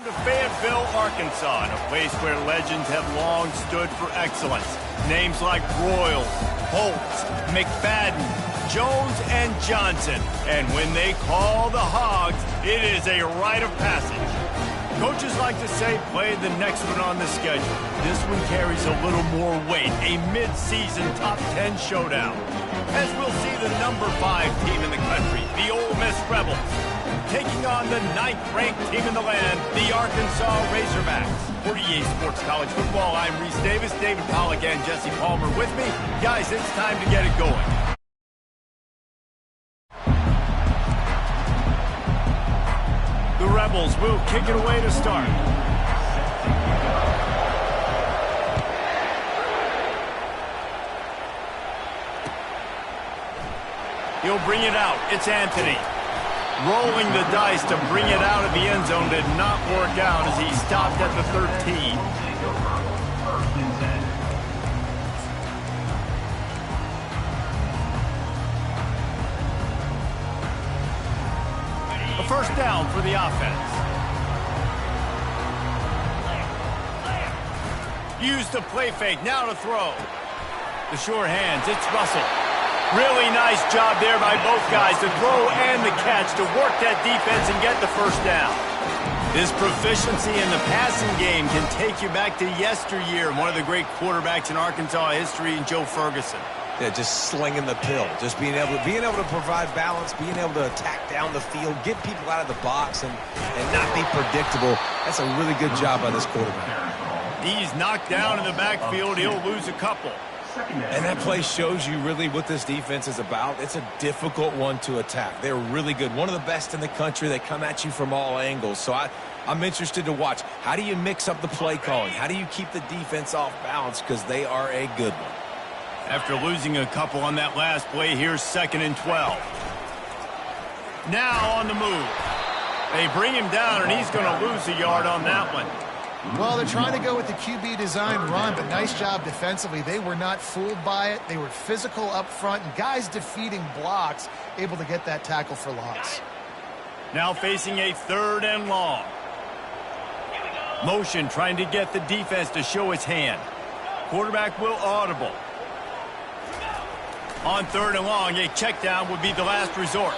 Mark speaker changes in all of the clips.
Speaker 1: To Fayetteville, Arkansas, a place where legends have long stood for excellence. Names like Royals, Holtz, McFadden, Jones, and Johnson. And when they call the Hogs, it is a rite of passage. Coaches like to say, play the next one on the schedule. This one carries a little more weight, a mid-season top 10 showdown. As we'll see the number 5 team in the country, the Ole Miss Rebels, taking on the 9th-ranked team in the land, the Arkansas Razorbacks. For EA Sports College Football, I'm Reese Davis, David Pollack, and Jesse Palmer with me. Guys, it's time to get it going. The Rebels will kick it away to start. He'll bring it out. It's Anthony. Rolling the dice to bring it out of the end zone did not work out as he stopped at the 13. A first down for the offense. Use the play fake, now to throw. The sure hands, it's Russell. Really nice job there by both guys to throw and the catch to work that defense and get the first down. This proficiency in the passing game can take you back to yesteryear, one of the great quarterbacks in Arkansas history, Joe Ferguson.
Speaker 2: Yeah, just slinging the pill, just being able to provide balance, being able to attack down the field, get people out of the box, and not be predictable. That's a really good job by this quarterback.
Speaker 1: He's knocked down in the backfield. He'll lose a couple.
Speaker 2: And that play shows you really what this defense is about. It's a difficult one to attack. They're really good. One of the best in the country. They come at you from all angles. So I'm interested to watch. How do you mix up the play calling? How do you keep the defense off balance? Because they are a good one.
Speaker 1: After losing a couple on that last play, here's 2nd and 12. Now on the move. They bring him down, and he's going to lose a yard on that one.
Speaker 3: Well, they're trying to go with the QB design run, but nice job defensively. They were not fooled by it. They were physical up front, and guys defeating blocks, able to get that tackle for loss.
Speaker 1: Now facing a 3rd and long. Motion trying to get the defense to show its hand. Quarterback will audible. On 3rd and long, a check down would be the last resort.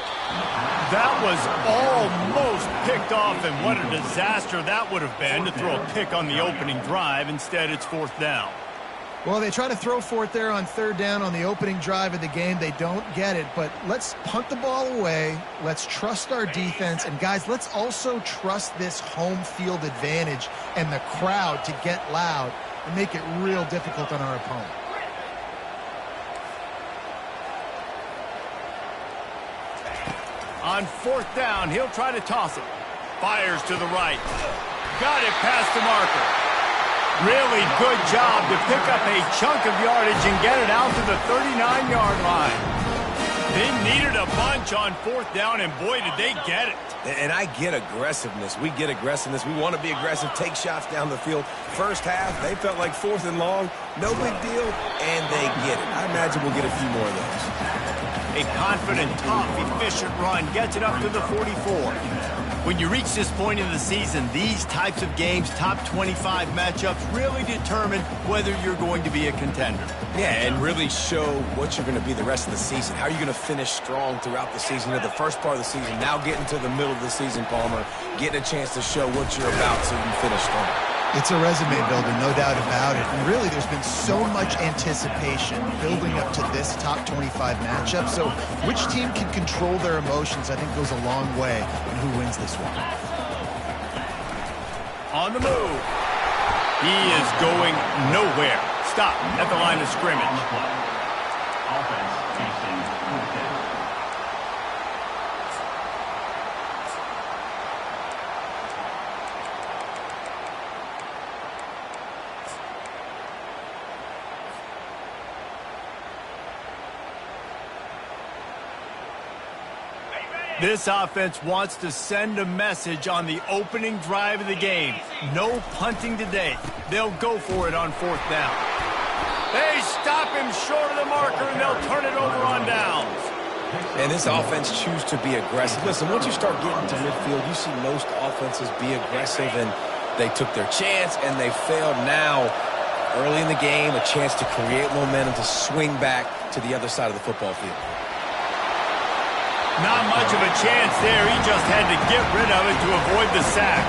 Speaker 1: That was almost picked off, and what a disaster that would have been to throw a pick on the opening drive. Instead, it's 4th down.
Speaker 3: Well, they try to throw for it there on 3rd down on the opening drive of the game. They don't get it, but let's punt the ball away. Let's trust our defense. And, guys, let's also trust this home field advantage and the crowd to get loud and make it real difficult on our opponent.
Speaker 1: On 4th down, he'll try to toss it. Fires to the right. Got it past the marker. Really good job to pick up a chunk of yardage and get it out to the 39-yard line. They needed a bunch on 4th down, and boy, did they get it.
Speaker 2: And I get aggressiveness. We get aggressiveness. We want to be aggressive, take shots down the field. First half, they felt like 4th and long. No big deal, and they get it. I imagine we'll get a few more of those.
Speaker 1: A confident, tough, efficient run gets it up to the 44. When you reach this point in the season, these types of games, top 25 matchups, really determine whether you're going to be a contender.
Speaker 2: Yeah, and really show what you're going to be the rest of the season. How are you going to finish strong throughout the season, or the first part of the season, now getting to the middle of the season, Palmer, getting a chance to show what you're about so you can finish strong.
Speaker 3: It's a resume builder, no doubt about it. And really, there's been so much anticipation building up to this top 25 matchup. So which team can control their emotions, I think, goes a long way in who wins this one.
Speaker 1: On the move. He is going nowhere. Stop at the line of scrimmage.
Speaker 4: Offense, facing 4th down.
Speaker 1: This offense wants to send a message on the opening drive of the game. No punting today. They'll go for it on 4th down. They stop him short of the marker, and they'll turn it over on downs.
Speaker 2: And this offense choose to be aggressive. Listen, once you start getting to midfield, you see most offenses be aggressive, and they took their chance, and they failed. Now, early in the game, a chance to create momentum to swing back to the other side of the football field.
Speaker 1: Not much of a chance there. He just had to get rid of it to avoid the sack.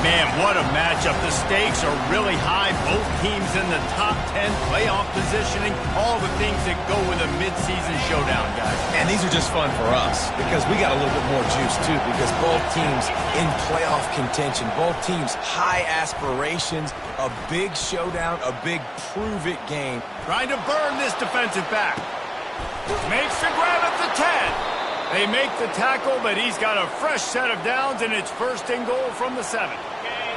Speaker 1: Man, what a matchup. The stakes are really high. Both teams in the top 10, playoff positioning, all the things that go with a midseason showdown, guys.
Speaker 2: And these are just fun for us because we got a little bit more juice, too, because both teams in playoff contention, both teams high aspirations, a big showdown, a big prove-it game.
Speaker 1: Trying to burn this defensive back. Makes the grab at the 10. They make the tackle, but he's got a fresh set of downs, and it's first and goal from the 7.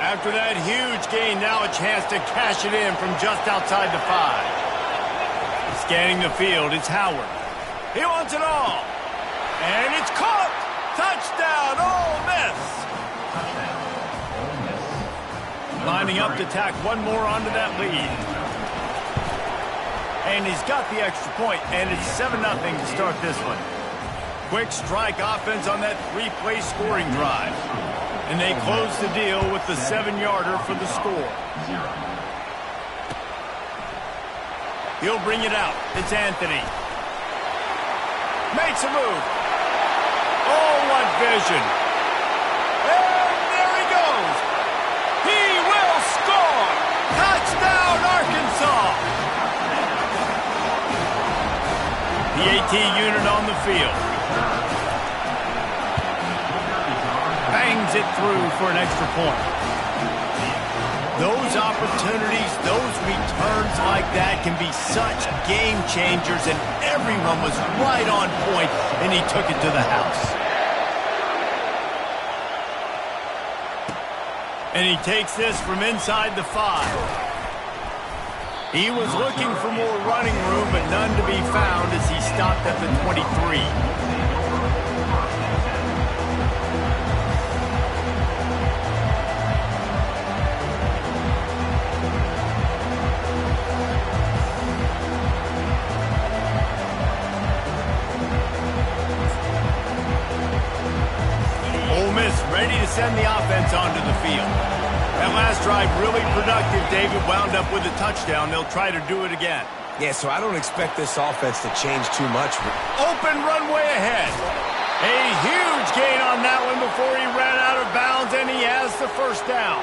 Speaker 1: After that huge gain, now a chance to cash it in from just outside the 5. Scanning the field, it's Howard. He wants it all. And it's caught. Touchdown, Ole Miss. Lining up to tack one more onto that lead. And he's got the extra point, and it's 7-0 to start this one. Quick strike offense on that 3-play scoring drive. And they close the deal with the 7-yarder for the score. He'll bring it out. It's Anthony. Makes a move. Oh, what vision. And there he goes. He will score. Touchdown, Arkansas. The AT unit on the field. Bangs it through for an extra point. Those opportunities, those returns like that can be such game changers, and everyone was right on point, and he took it to the house. And he takes this from inside the 5. He was looking for more running room, but none to be found as he stopped at the 23. Ready to send the offense onto the field. That last drive really productive. David wound up with a touchdown. They'll try to do it again.
Speaker 2: Yeah, so I don't expect this offense to change too much.
Speaker 1: Open runway ahead. A huge gain on that one before he ran out of bounds, and he has the first down.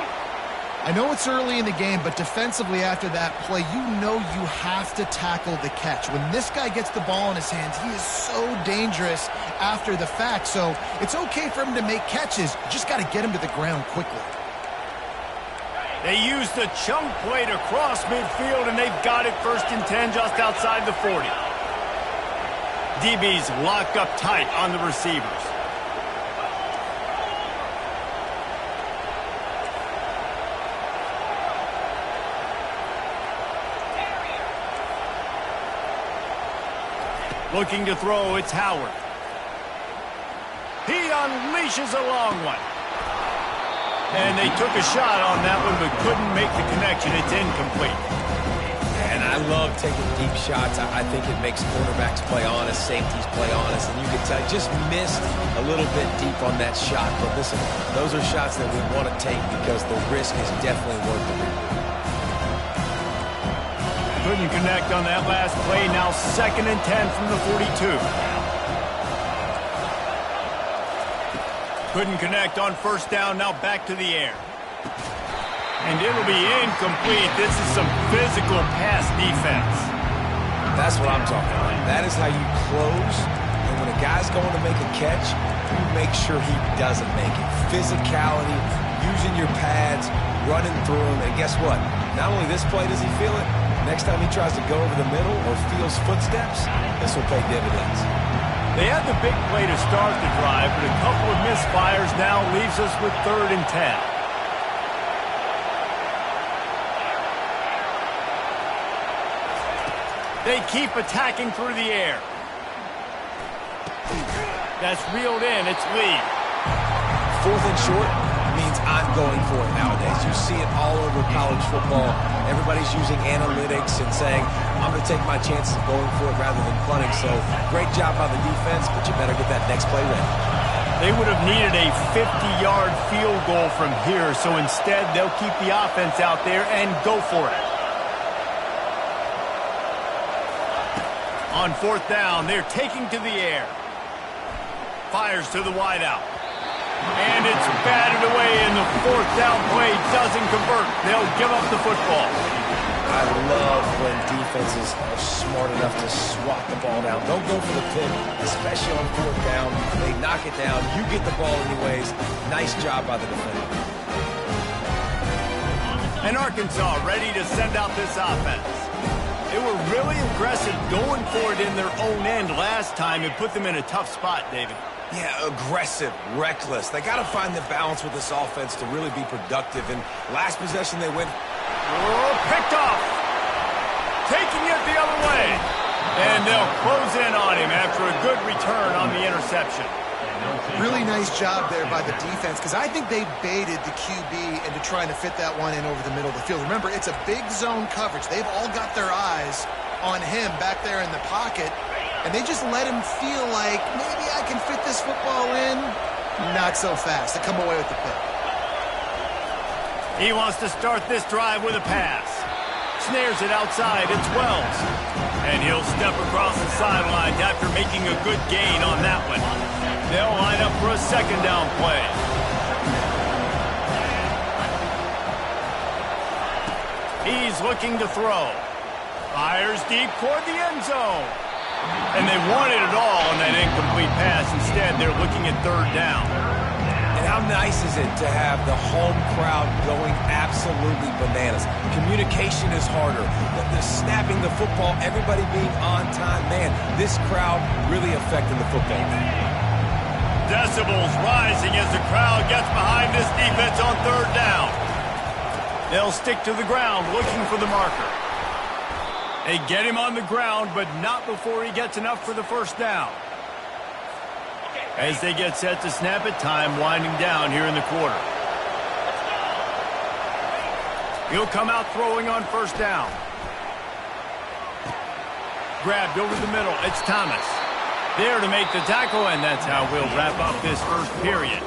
Speaker 3: I know it's early in the game, but defensively after that play, you know you have to tackle the catch. When this guy gets the ball in his hands, he is so dangerous after the fact. So it's okay for him to make catches. You just got to get him to the ground quickly.
Speaker 1: They use the chunk play to cross midfield, and they've got it first and 10 just outside the 40. DBs lock up tight on the receivers. Looking to throw, it's Howard. He unleashes a long one. And they took a shot on that one, but couldn't make the connection. It's incomplete.
Speaker 2: And I love taking deep shots. I think it makes quarterbacks play honest, safeties play honest. And you can tell, just missed a little bit deep on that shot. But listen, those are shots that we want to take because the risk is definitely worth it.
Speaker 1: Couldn't connect on that last play. Now 2nd and 10 from the 42. Couldn't connect on first down. Now back to the air. And it'll be incomplete. This is some physical pass defense.
Speaker 2: That's what I'm talking about. That is how you close. And when a guy's going to make a catch, you make sure he doesn't make it. Physicality, using your pads, running through him. And guess what? Not only this play does he feel it, next time he tries to go over the middle or feels footsteps, this will pay dividends.
Speaker 1: They had the big play to start the drive, but a couple of misfires now leaves us with 3rd and 10. They keep attacking through the air. That's reeled in. It's Lee.
Speaker 2: 4th and short means I'm going for it nowadays. You see it all over college football. Everybody's using analytics and saying, I'm going to take my chances of going for it rather than punting. So great job by the defense, but you better get that next play ready.
Speaker 1: They would have needed a 50-yard field goal from here, so instead they'll keep the offense out there and go for it. On 4th down, they're taking to the air. Fires to the wideout. And it's batted away, and the 4th down play doesn't convert. They'll give up the football.
Speaker 2: I love when defenses are smart enough to swat the ball down. Don't go for the pick, especially on 4th down. They knock it down. You get the ball anyways. Nice job by the defender.
Speaker 1: And Arkansas ready to send out this offense. They were really aggressive going for it in their own end last time. It put them in a tough spot, David.
Speaker 2: Yeah, aggressive, reckless. They got to find the balance with this offense to really be productive. And last possession, they went...
Speaker 1: Oh, picked off. Taking it the other way. And they'll close in on him after a good return on the interception.
Speaker 3: Really nice job there by the defense, because I think they baited the QB into trying to fit that one in over the middle of the field. Remember, it's a big zone coverage. They've all got their eyes on him back there in the pocket, and they just let him feel like, maybe I can fit this football in. Not so fast. They come away with the pick.
Speaker 1: He wants to start this drive with a pass. Snares it outside. It's Wells. And he'll step across the sidelines after making a good gain on that one. They'll line up for a 2nd down play. He's looking to throw. Fires deep toward the end zone. And they wanted it all on that incomplete pass. Instead, they're looking at 3rd down.
Speaker 2: And how nice is it to have the home crowd going absolutely bananas? Communication is harder. The snapping the football, everybody being on time. Man, this crowd really affecting the football game.
Speaker 1: Decibels rising as the crowd gets behind this defense on 3rd down. They'll stick to the ground looking for the marker. They get him on the ground, but not before he gets enough for the 1st down. As they get set to snap it, time winding down here in the quarter. He'll come out throwing on 1st down. Grabbed over the middle. It's Thomas. There to make the tackle, and that's how we'll wrap up this 1st period.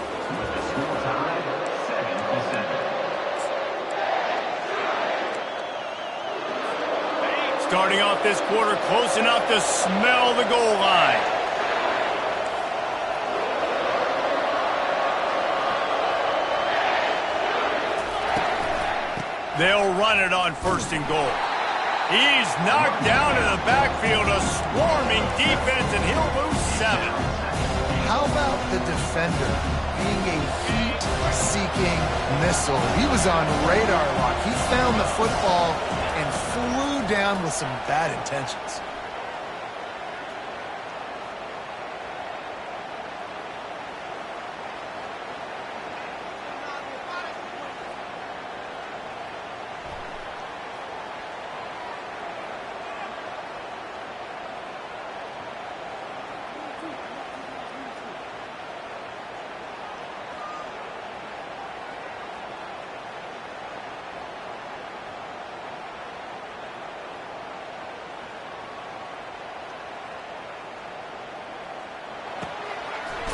Speaker 1: Starting off this quarter close enough to smell the goal line. They'll run it on 1st and goal. He's knocked down in the backfield, a swarming defense, and he'll lose 7.
Speaker 3: How about the defender being a heat-seeking missile? He was on radar lock. He found the football and flew down with some bad intentions.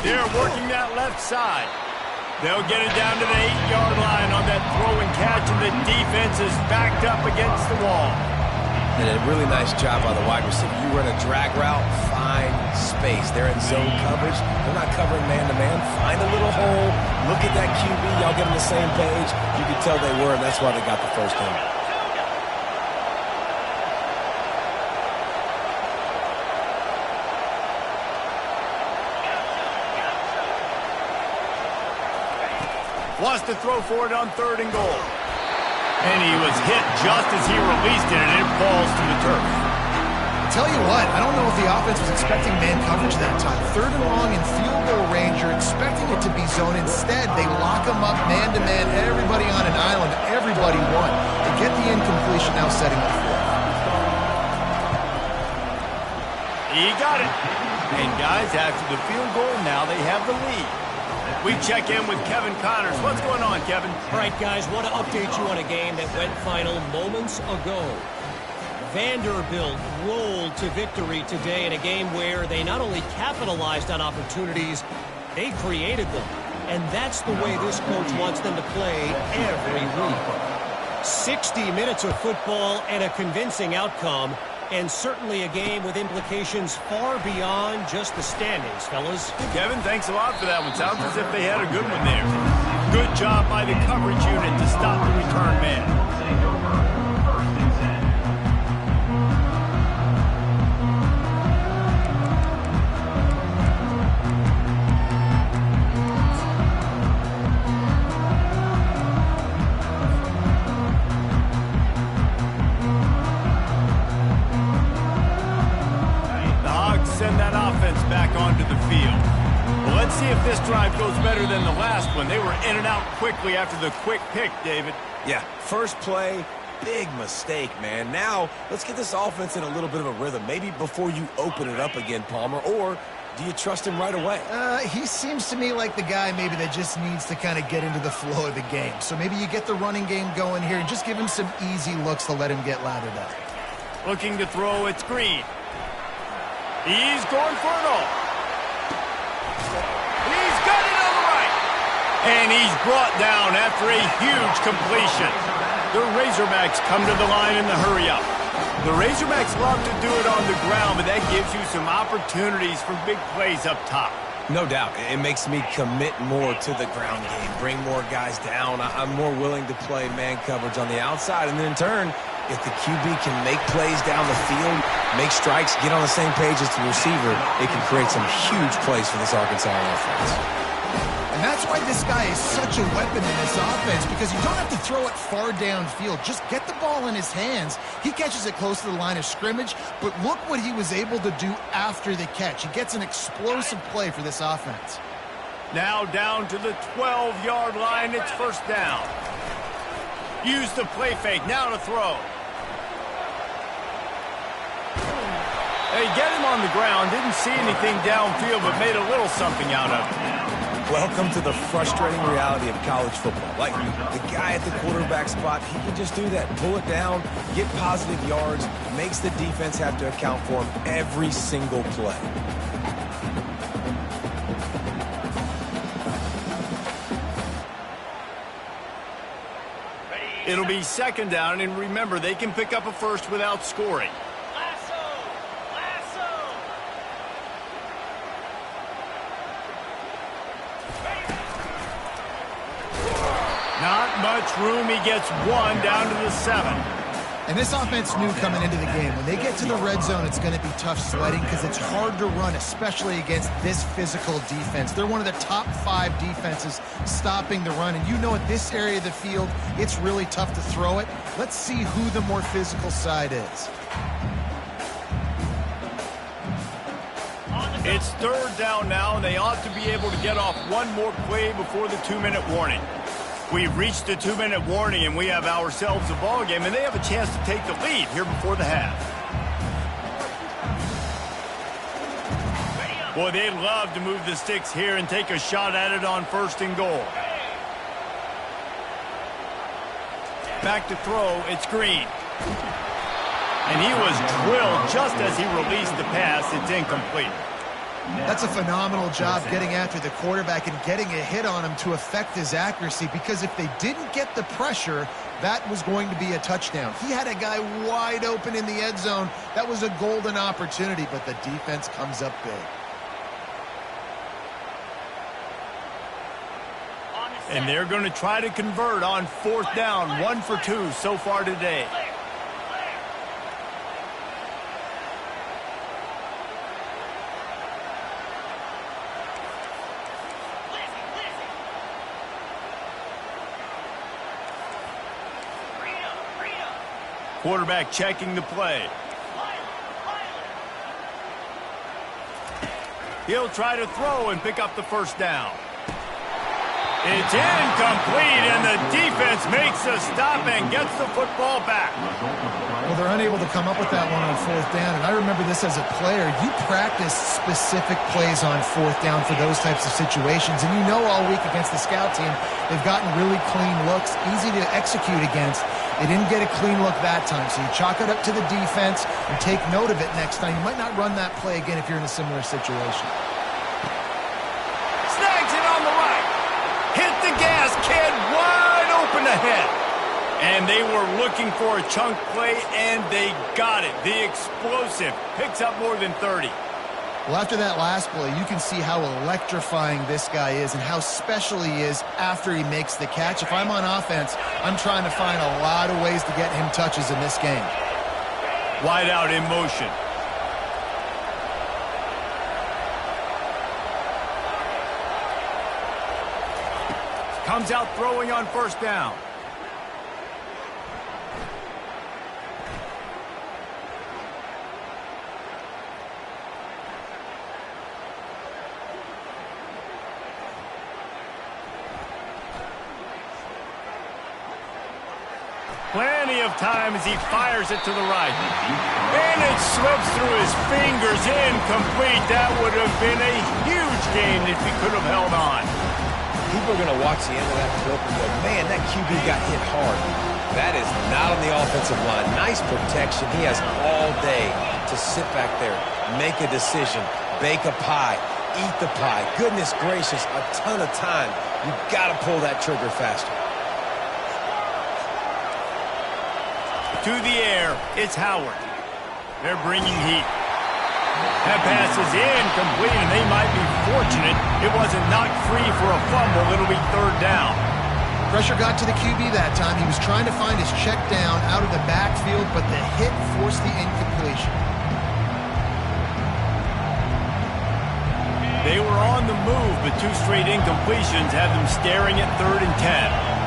Speaker 1: They're working that left side. They'll get it down to the 8-yard line on that throw and catch, and the defense is backed up against the wall.
Speaker 2: And a really nice job by the wide receiver. You run a drag route, find space. They're in zone coverage. They're not covering man-to-man. Find a little hole. Look at that QB. Y'all get on the same page. You can tell they were, and that's why they got the 1st down.
Speaker 1: Wants to throw for it on 3rd and goal. And he was hit just as he released it, and it falls to the turf.
Speaker 3: Tell you what, I don't know if the offense was expecting man coverage that time. 3rd and long in field goal range, you're expecting it to be zone. Instead, they lock him up man-to-man, everybody on an island, everybody won. They get the incompletion, now setting up 4th.
Speaker 1: He got it. And guys, after the field goal, now they have the lead. We check in with Kevin Connors. What's going on, Kevin?
Speaker 5: All right, guys, want to update you on a game that went final moments ago. Vanderbilt rolled to victory today in a game where they not only capitalized on opportunities, they created them. And that's the way this coach wants them to play every week. 60 minutes of football and a convincing outcome, and certainly a game with implications far beyond just the standings, fellas.
Speaker 1: Kevin, thanks a lot for that one. Sounds as if they had a good one there. Good job by the coverage unit to stop the return man. Send that offense back onto the field. Well, let's see if this drive goes better than the last one. They were in and out quickly after the quick pick, David.
Speaker 2: Yeah, first play, big mistake, man. Now, let's get this offense in a little bit of a rhythm. Maybe before you open it up again, Palmer, or do you trust him right away?
Speaker 3: He seems to me like the guy maybe that just needs to kind of get into the flow of the game. So maybe you get the running game going here and just give him some easy looks to let him get lathered up.
Speaker 1: Looking to throw, it's Green. He's going for it all. He's got it on the right. And he's brought down after a huge completion. The Razorbacks come to the line in the hurry-up. The Razorbacks love to do it on the ground, but that gives you some opportunities for big plays up top.
Speaker 2: No doubt. It makes me commit more to the ground game, bring more guys down. I'm more willing to play man coverage on the outside, and then in turn, if the QB can make plays down the field, make strikes, get on the same page as the receiver, it can create some huge plays for this Arkansas offense.
Speaker 3: And that's why this guy is such a weapon in this offense, because you don't have to throw it far downfield. Just get the ball in his hands. He catches it close to the line of scrimmage, but look what he was able to do after the catch. He gets an explosive play for this offense.
Speaker 1: Now down to the 12-yard line. It's first down. Use the play fake. Now to throw. They get him on the ground. Didn't see anything downfield, but made a little something out of it.
Speaker 2: Welcome to the frustrating reality of college football. Like, the guy at the quarterback spot, he can just do that. Pull it down, get positive yards, makes the defense have to account for him every single play.
Speaker 1: It'll be second down, and remember, they can pick up a first without scoring. Not much room. He gets one down to the 7.
Speaker 3: And this offense knew coming into the game, when they get to the red zone, it's going to be tough sledding because it's hard to run, especially against this physical defense. They're one of the top 5 defenses stopping the run. And you know at this area of the field, it's really tough to throw it. Let's see who the more physical side is.
Speaker 1: It's third down now, and they ought to be able to get off one more play before the 2-minute warning. We've reached the 2-minute warning, and we have ourselves a ball game, and they have a chance to take the lead here before the half. Boy, they'd love to move the sticks here and take a shot at it on first and goal. Back to throw, it's Green. And he was drilled just as he released the pass. It's incomplete.
Speaker 3: That's a phenomenal job getting after the quarterback and getting a hit on him to affect his accuracy, because if they didn't get the pressure, that was going to be a touchdown. He had a guy wide open in the end zone. That was a golden opportunity, but the defense comes up big.
Speaker 1: And they're going to try to convert on fourth down. 1 for 2 so far today. Quarterback checking the play. He'll try to throw and pick up the first down. It's incomplete, and the defense makes a stop and gets the football back.
Speaker 3: Well, they're unable to come up with that one on fourth down, and I remember this as a player. You practice specific plays on fourth down for those types of situations, and you know all week against the scout team, they've gotten really clean looks, easy to execute against. They didn't get a clean look that time, so you chalk it up to the defense and take note of it next time. You might not run that play again if you're in a similar situation.
Speaker 1: Snags it on the right. Hit the gas, kid, wide open ahead. And they were looking for a chunk play, and they got it. The explosive picks up more than 30.
Speaker 3: Well, after that last play, you can see how electrifying this guy is and how special he is after he makes the catch. If I'm on offense, I'm trying to find a lot of ways to get him touches in this game.
Speaker 1: Wide out in motion. Comes out throwing on first down. Plenty of time as he fires it to the right. And it slips through his fingers, incomplete. That would have been a huge game if he could have held on.
Speaker 2: People are going to watch the end of that clip and go, man, that QB got hit hard. That is not on the offensive line. Nice protection. He has all day to sit back there, make a decision, bake a pie, eat the pie. Goodness gracious, a ton of time. You've got to pull that trigger faster.
Speaker 1: To the air, it's Howard. They're bringing heat. That pass is incomplete, and they might be fortunate it wasn't knocked free for a fumble. It'll be third down.
Speaker 3: Pressure got to the QB that time. He was trying to find his check down out of the backfield, but the hit forced the incompletion.
Speaker 1: They were on the move, but two straight incompletions had them staring at 3rd and 10.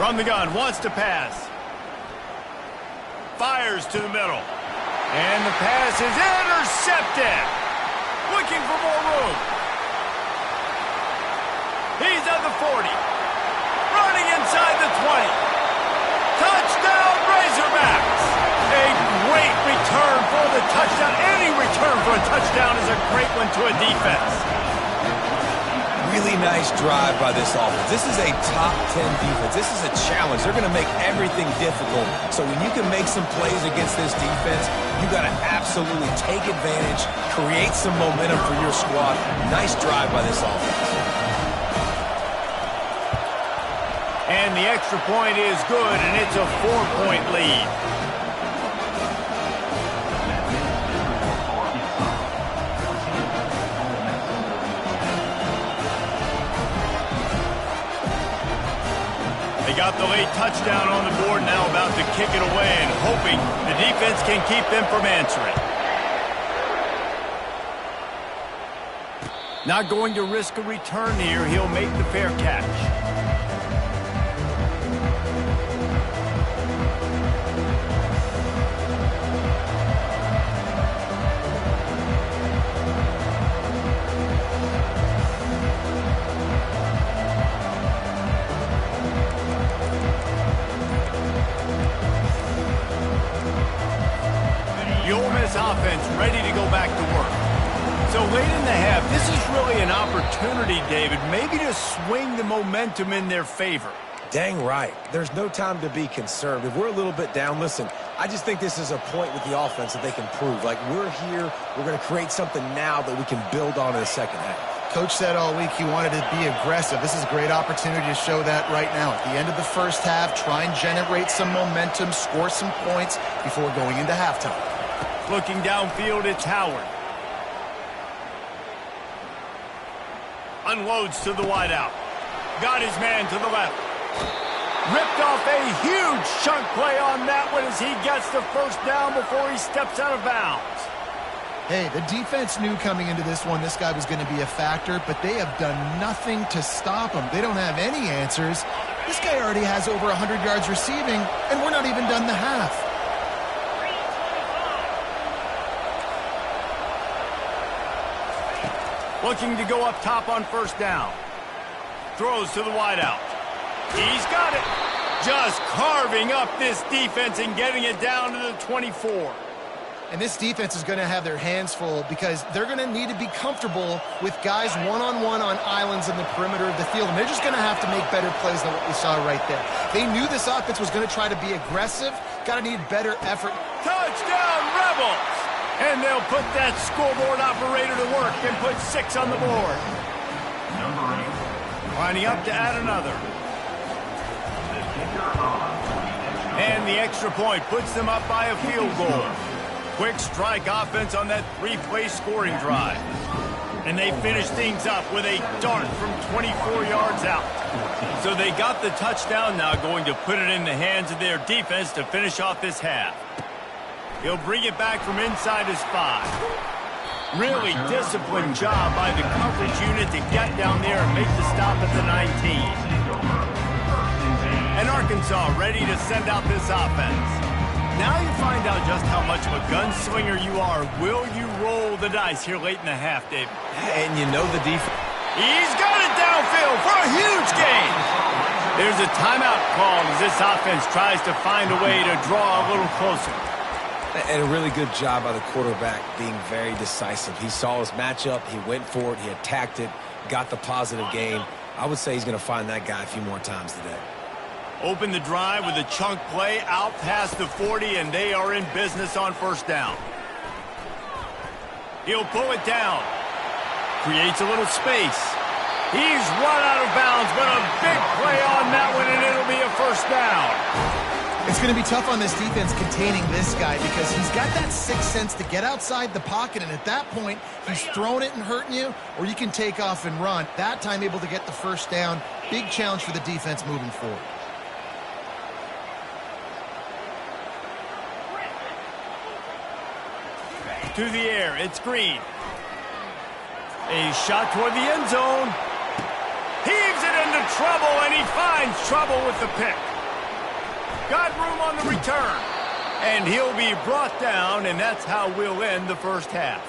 Speaker 1: From the gun, wants to pass. Fires to the middle. And the pass is intercepted. Looking for more room. He's at the 40. Running inside the 20. Touchdown, Razorbacks. A great return for the touchdown. Any return for a touchdown is a great one to a defense.
Speaker 2: Really nice drive by this offense. This is a top 10 defense. This is a challenge. They're going to make everything difficult. So when you can make some plays against this defense, you got to absolutely take advantage, create some momentum for your squad. Nice drive by this offense.
Speaker 1: And the extra point is good, and it's a 4-point lead. They got the late touchdown on the board, now about to kick it away and hoping the defense can keep them from answering. Not going to risk a return here. He'll make the fair catch. Offense ready to go back to work. So late in the half, this is really an opportunity, David, maybe to swing the momentum in their favor.
Speaker 2: Dang right. There's no time to be concerned. If we're a little bit down, listen, I just think this is a point with the offense that they can prove. Like, we're here, we're going to create something now that we can build on in the second half.
Speaker 3: Coach said all week he wanted to be aggressive. This is a great opportunity to show that right now. At the end of the first half, try and generate some momentum, score some points before going into halftime.
Speaker 1: Looking downfield, it's Howard. Unloads to the wideout. Got his man to the left. Ripped off a huge chunk play on that one as he gets the first down before he steps out of bounds.
Speaker 3: Hey, the defense knew coming into this one this guy was going to be a factor, but they have done nothing to stop him. They don't have any answers. This guy already has over 100 yards receiving, and we're not even done the half.
Speaker 1: Looking to go up top on first down. Throws to the wideout. He's got it. Just carving up this defense and getting it down to the 24.
Speaker 3: And this defense is going to have their hands full because they're going to need to be comfortable with guys one-on-one on islands in the perimeter of the field. And they're just going to have to make better plays than what we saw right there. They knew this offense was going to try to be aggressive. Got to need better effort.
Speaker 1: Touchdown, Rebels! And they'll put that scoreboard operator to work and put 6 on the board.
Speaker 4: Number 8.
Speaker 1: Lining up to add another.
Speaker 4: The kicker on.
Speaker 1: And the extra point puts them up by a field goal. Quick strike offense on that 3-play scoring drive. And they finish things up with a dart from 24 yards out. So they got the touchdown, now going to put it in the hands of their defense to finish off this half. He'll bring it back from inside his 5. Really disciplined job by the coverage unit to get down there and make the stop at the 19. And Arkansas ready to send out this offense. Now you find out just how much of a gunslinger you are. Will you roll the dice here late in the half, David?
Speaker 2: And you know the defense.
Speaker 1: He's got it downfield for a huge gain. There's a timeout called as this offense tries to find a way to draw a little closer.
Speaker 2: And a really good job by the quarterback being very decisive. He saw his matchup, he went for it, he attacked it, got the positive gain. I would say he's going to find that guy a few more times today.
Speaker 1: Open the drive with a chunk play out past the 40, and they are in business on first down. He'll pull it down. Creates a little space. He's run out of bounds, but a big play on that one, and it'll be a first down.
Speaker 3: It's going to be tough on this defense containing this guy because he's got that sixth sense to get outside the pocket, and at that point, he's throwing it and hurting you, or you can take off and run. That time able to get the first down. Big challenge for the defense moving forward.
Speaker 1: To the air, it's Green. A shot toward the end zone. Heaves it into trouble, and he finds trouble with the pick. Got room on the return. And he'll be brought down, and that's how we'll end the first half.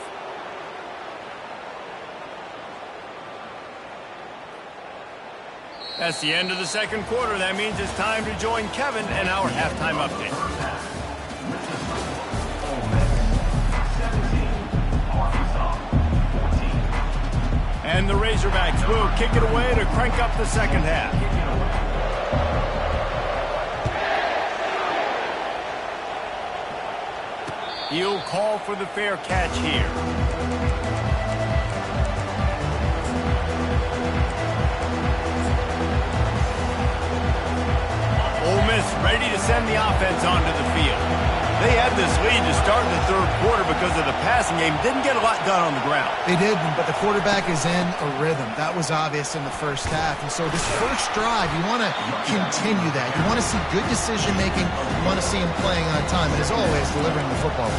Speaker 1: That's the end of the second quarter. That means it's time to join Kevin and our halftime update. And the Razorbacks will kick it away to crank up the second half. He'll call for the fair catch here. Ole Miss ready to send the offense onto the field. They had this lead to start in the third quarter because of the passing game. Didn't get a lot done on the ground.
Speaker 3: They didn't, but the quarterback is in a rhythm. That was obvious in the first half. And so this first drive, you want to continue that. You want to see good decision-making. You want to see him playing on time. And as always, delivering the football.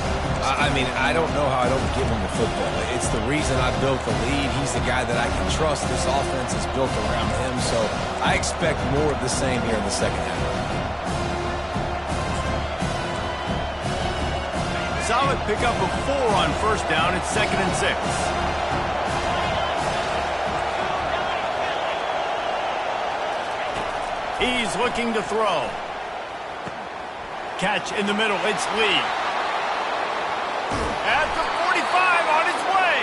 Speaker 2: I mean, I don't know how I don't give him the football. It's the reason I built the lead. He's the guy that I can trust. This offense is built around him. So I expect more of the same here in the second half.
Speaker 1: Solid pickup of 4 on first down. It's 2nd and 6. He's looking to throw. Catch in the middle. It's Lee. At the 45 on his way.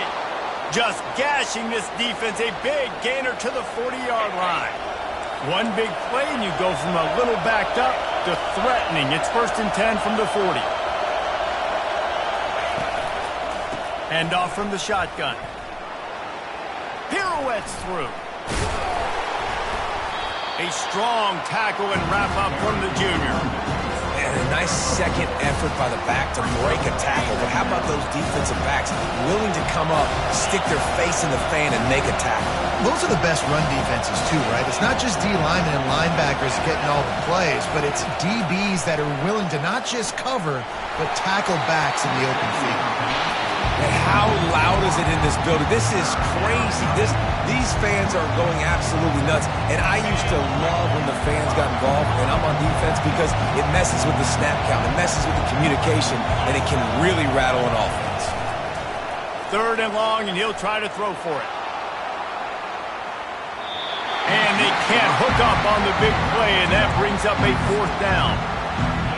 Speaker 1: Just gashing this defense. A big gainer to the 40-yard line. One big play and you go from a little backed up to threatening. It's 1st and 10 from the 40. Hand off from the shotgun. Pirouettes through. A strong tackle and wrap up from the junior.
Speaker 2: And a nice second effort by the back to break a tackle. But how about those defensive backs willing to come up, stick their face in the fan, and make a tackle?
Speaker 3: Those are the best run defenses too, right? It's not just D linemen and linebackers getting all the plays, but it's DBs that are willing to not just cover, but tackle backs in the open field.
Speaker 2: And how loud is it in this building? This is crazy. These fans are going absolutely nuts. And I used to love when the fans got involved, and I'm on defense, because it messes with the snap count. It messes with the communication, and it can really rattle an offense.
Speaker 1: 3rd and long, and he'll try to throw for it. And they can't hook up on the big play, and that brings up a 4th down.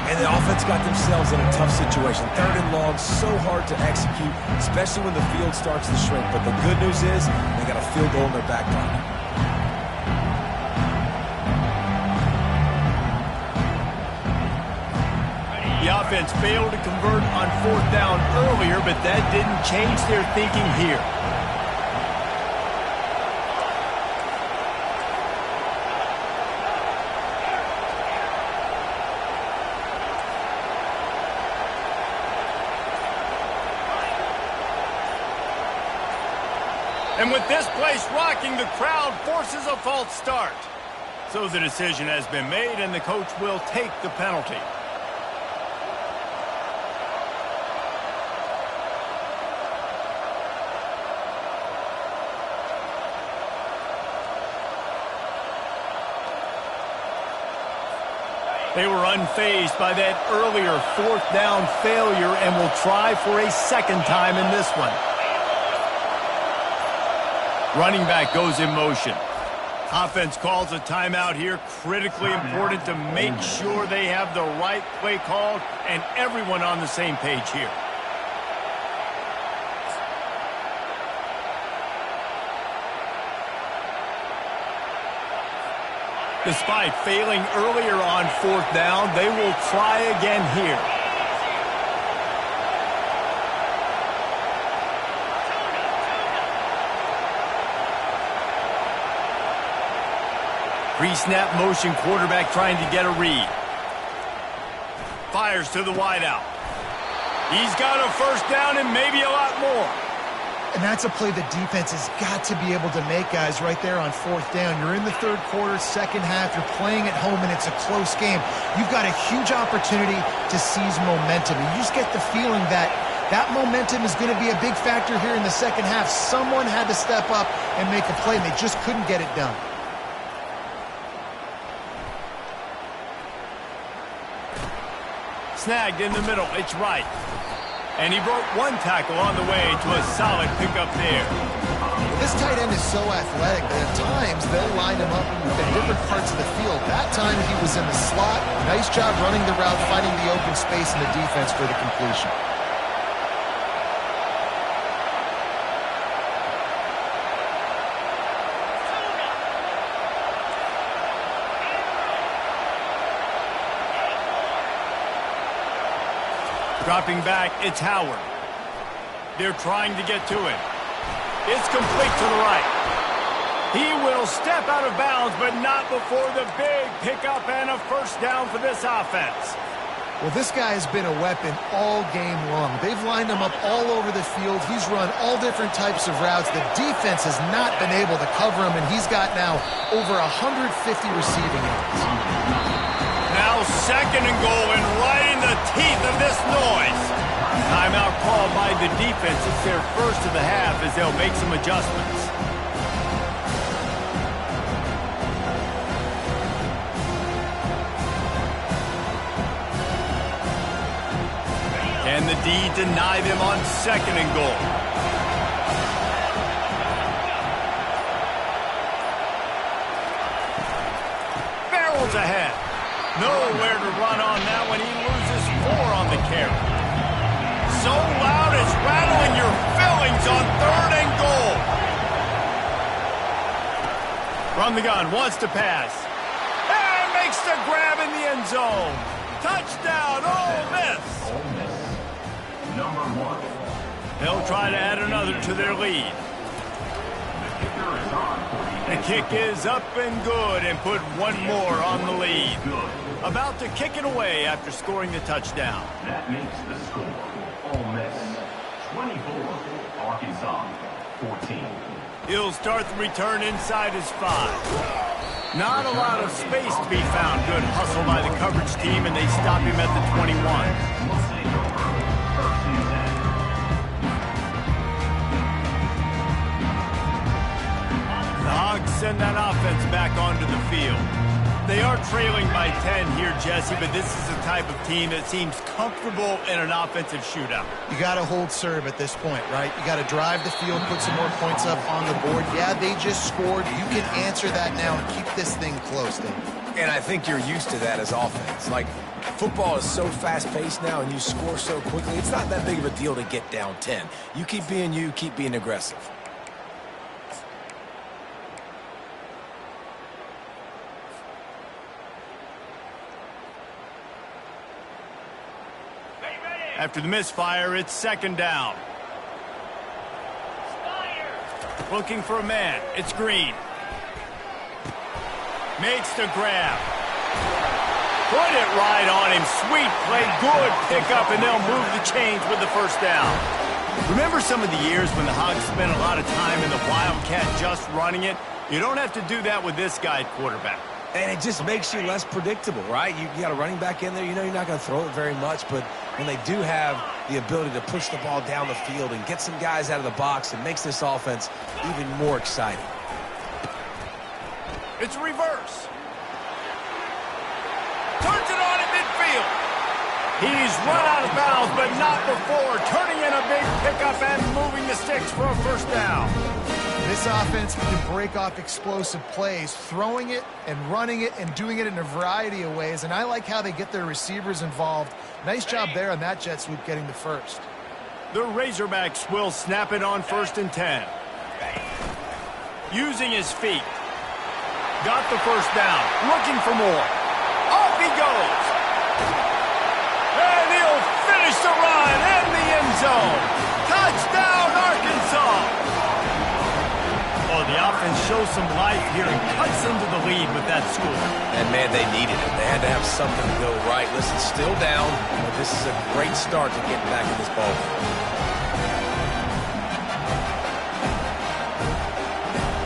Speaker 2: And the offense got themselves in a tough situation. 3rd and long, so hard to execute, especially when the field starts to shrink. But the good news is they got a field goal in their back pocket.
Speaker 1: The offense failed to convert on 4th down earlier, but that didn't change their thinking here. And with this place rocking, the crowd forces a false start. So the decision has been made, and the coach will take the penalty. They were unfazed by that earlier 4th down failure and will try for a 2nd time in this one. Running back goes in motion. Offense calls a timeout here. Critically important to make sure they have the right play called and everyone on the same page here. Despite failing earlier on 4th down, they will try again here. Pre-snap motion, quarterback trying to get a read. Fires to the wideout. He's got a 1st down and maybe a lot more.
Speaker 3: And that's a play the defense has got to be able to make, guys, right there on 4th down. You're in the 3rd quarter, 2nd half. You're playing at home, and it's a close game. You've got a huge opportunity to seize momentum. You just get the feeling that that momentum is going to be a big factor here in the 2nd half. Someone had to step up and make a play, and they just couldn't get it done.
Speaker 1: Snagged in the middle, it's right. And he broke 1 tackle on the way to a solid pickup there.
Speaker 3: This tight end is so athletic that at times they'll line him up in different parts of the field. That time he was in the slot. Nice job running the route, finding the open space in the defense for the completion.
Speaker 1: Dropping back, it's Howard. They're trying to get to him. It's complete to the right. He will step out of bounds, but not before the big pickup and a 1st down for this offense.
Speaker 3: Well, this guy has been a weapon all game long. They've lined him up all over the field. He's run all different types of routes. The defense has not been able to cover him, and he's got now over 150 receiving yards.
Speaker 1: Now 2nd and goal, and right in the teeth of this noise. Timeout called by the defense. It's their 1st of the half as they'll make some adjustments. Can the D deny them on 2nd and goal? Barrels ahead. Nowhere to run on that when he loses 4 on the carry. So loud it's rattling your fillings on 3rd and goal. From the gun, wants to pass. And makes the grab in the end zone. Touchdown, Ole Miss.
Speaker 4: Ole Miss, number 1.
Speaker 1: They'll try to add another to their lead.
Speaker 4: The kicker is on.
Speaker 1: The kick is up and good and put 1 more on the lead.
Speaker 4: Good.
Speaker 1: About to kick it away after scoring the touchdown.
Speaker 4: That makes the score. Ole Miss 24, Arkansas 14.
Speaker 1: He'll start the return inside his 5. Not a lot of space to be found. Good hustle by the coverage team, and they stop him at the 21. Hogs send that offense back onto the field. They are trailing by 10 here, Jesse, but this is the type of team that seems comfortable in an offensive shootout.
Speaker 3: You got to hold serve at this point, right? You got to drive the field, put some more points up on the board. Yeah, they just scored. You can answer that now and keep this thing close, Dave.
Speaker 2: And I think you're used to that as offense. Like, football is so fast-paced now and you score so quickly, it's not that big of a deal to get down 10. You, keep being aggressive.
Speaker 1: After the misfire, it's second down. Looking for a man. It's Green. Makes the grab. Put it right on him. Sweet play. Good pickup, and they'll move the chains with the first down. Remember some of the years when the Hogs spent a lot of time in the Wildcat just running it? You don't have to do that with this guy at quarterback.
Speaker 2: And it just makes you less predictable, right? You got a running back in there. You know you're not going to throw it very much, but when they do have the ability to push the ball down the field and get some guys out of the box, it makes this offense even more exciting.
Speaker 1: It's reverse. Turns it on at midfield. He's run out of bounds, but not before. Turning in a big pickup and moving the sticks for a first down.
Speaker 3: This offense can break off explosive plays, throwing it and running it and doing it in a variety of ways, and I like how they get their receivers involved. Nice job there on that jet sweep getting the first.
Speaker 1: The Razorbacks will snap it on 1st and 10. Using his feet. Got the first down. Looking for more. Off he goes. And he'll finish the run in the end zone. Touchdown, Arkansas. Oh, the offense shows some life here and cuts into the lead with that score.
Speaker 2: And, man, they needed it. They had to have something to go right. Listen, still down, but this is a great start to getting back in this ball game.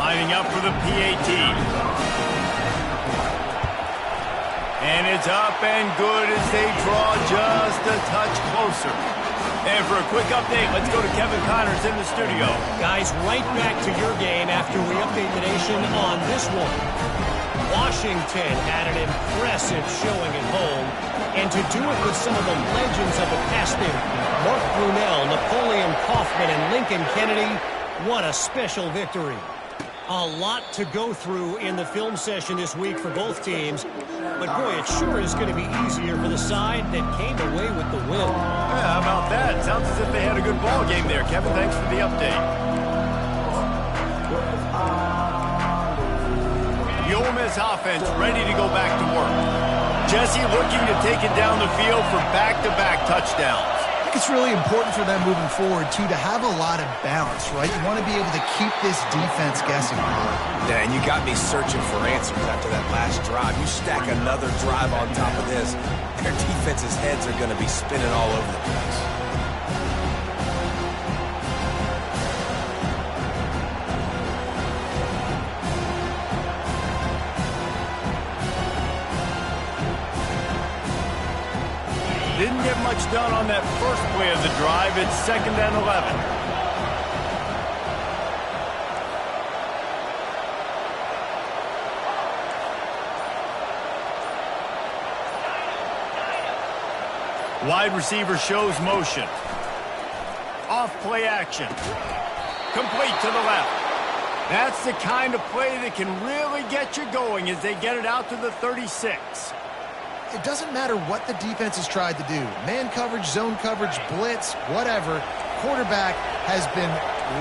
Speaker 1: Lining up for the PAT. And it's up and good as they draw just a touch closer. And for a quick update, let's go to Kevin Connors in the studio.
Speaker 5: Guys, right back to your game after we update the nation on this one. Washington had an impressive showing at home, and to do it with some of the legends of the past there, Mark Brunell, Napoleon Kaufman, and Lincoln Kennedy, what a special victory. A lot to go through in the film session this week for both teams, but boy, it sure is going to be easier for the side that came away with the win.
Speaker 1: Yeah, how about that? Sounds as if they had a good ball game there. Kevin, thanks for the update. The Ole Miss offense ready to go back to work. Jesse looking to take it down the field for back-to-back touchdowns.
Speaker 3: I think it's really important for them moving forward, too, to have a lot of balance, right? You want to be able to keep this defense guessing.
Speaker 2: Yeah, and you got me searching for answers after that last drive. You stack another drive on top of this, their defense's heads are going to be spinning all over the place.
Speaker 1: Didn't get much done on that first play of the drive. It's 2nd and 11. Wide receiver shows motion. Off play action. Complete to the left. That's the kind of play that can really get you going as they get it out to the 36.
Speaker 3: It doesn't matter what the defense has tried to do. Man coverage, zone coverage, blitz, whatever. Quarterback has been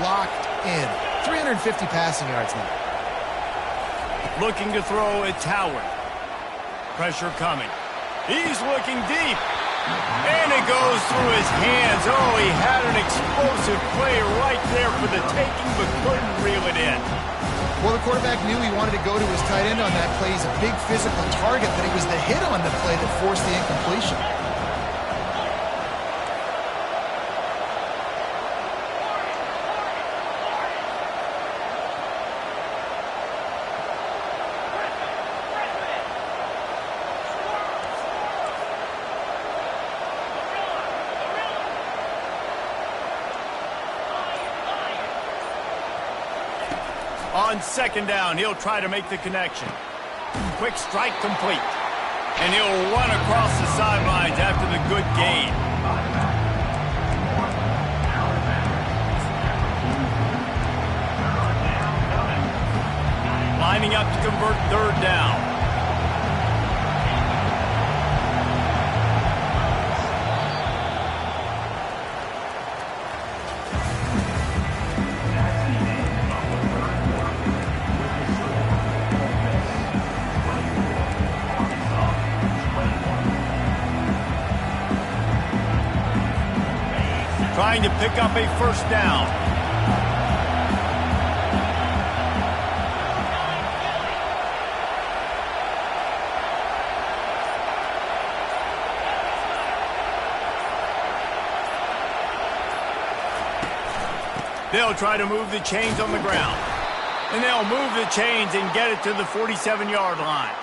Speaker 3: locked in. 350 passing yards now.
Speaker 1: Looking to throw, it's Howard. Pressure coming. He's looking deep. And it goes through his hands. Oh, he had an explosive play right there for the taking, but couldn't reel it in.
Speaker 3: Well, the quarterback knew he wanted to go to his tight end on that play. He's a big physical target, but it was the hit on the play that forced the incompletion.
Speaker 1: On second down, he'll try to make the connection. Quick strike complete. And he'll run across the sidelines after the good gain. Lining up to convert third down. Trying to pick up a first down. They'll try to move the chains on the ground. And they'll move the chains and get it to the 47-yard line.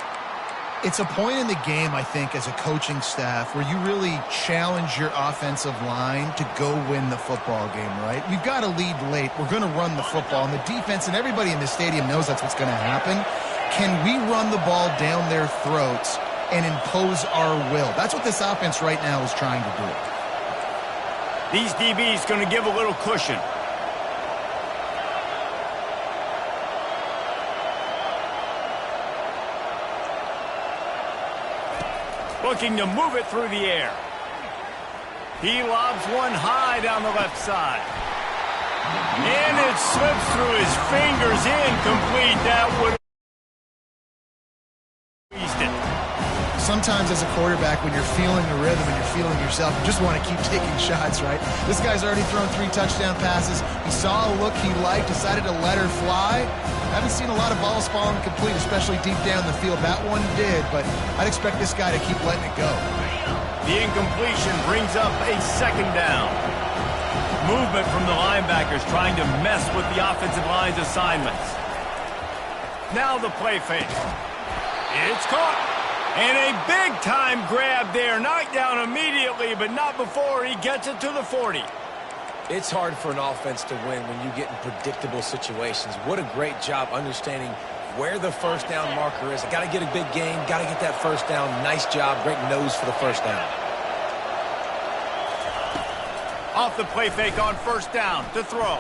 Speaker 3: It's a point in the game, I think, as a coaching staff where you really challenge your offensive line to go win the football game, right? We've got to lead late. We're going to run the football. And the defense and everybody in the stadium knows that's what's going to happen. Can we run the ball down their throats and impose our will? That's what this offense right now is trying to do.
Speaker 1: These DBs going to give a little cushion. Looking to move it through the air. He lobs one high down the left side. And it slips through his fingers, incomplete. That would have squeezed it.
Speaker 3: Sometimes as a quarterback, when you're feeling the rhythm and you're feeling yourself, you just want to keep taking shots, right? This guy's already thrown 3 touchdown passes. He saw a look he liked, decided to let her fly. Haven't seen a lot of balls fall incomplete, especially deep down the field. That one did, but I'd expect this guy to keep letting it go.
Speaker 1: The incompletion brings up a second down. Movement from the linebackers trying to mess with the offensive line's assignments. Now the play fake. It's caught. And a big-time grab there. Knocked down immediately, but not before he gets it to the 40.
Speaker 2: It's hard for an offense to win when you get in predictable situations. What a great job understanding where the first down marker is. Got to get a big gain, got to get that first down. Nice job, great nose for the first down.
Speaker 1: Off the play fake on first down to throw.